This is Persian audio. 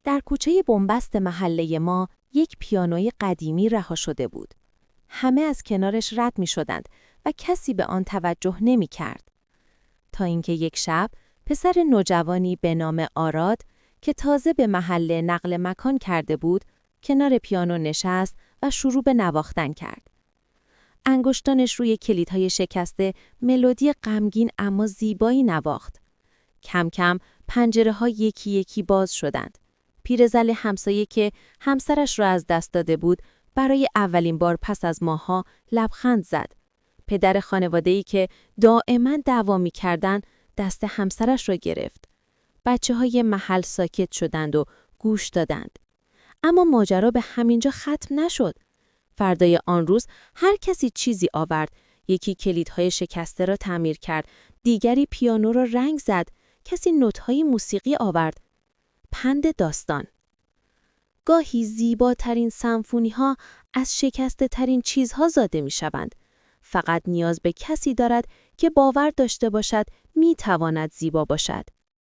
در کوچه بنبست محله ما یک پیانوی قدیمی رها شده بود. همه از کنارش رد می شدند و کسی به آن توجه نمی کرد. تا اینکه یک شب پسر نوجوانی به نام آراد که تازه به محله نقل مکان کرده بود، کنار پیانو نشست و شروع به نواختن کرد. انگشتانش روی کلیدهای شکسته ملودی غمگین اما زیبایی نواخت. کم کم پنجره‌ها یکی یکی باز شدند. پیرزن همسایه که همسرش را از دست داده بود، برای اولین بار پس از ماه‌ها لبخند زد. پدر خانواده‌ای که دائما دعوا می‌کردند، دست همسرش را گرفت. بچه‌های محل ساکت شدند و گوش دادند. اما ماجرا به همینجا ختم نشد. فردای آن روز هر کسی چیزی آورد. یکی کلیدهای شکسته را تعمیر کرد، دیگری پیانو را رنگ زد، کسی نوت‌های موسیقی آورد. پند داستان: گاهی زیباترین سمفونی‌ها از شکسته ترین چیزها زاده می‌شوند. فقط نیاز به کسی دارد که باور داشته باشد می‌تواند زیبا باشد.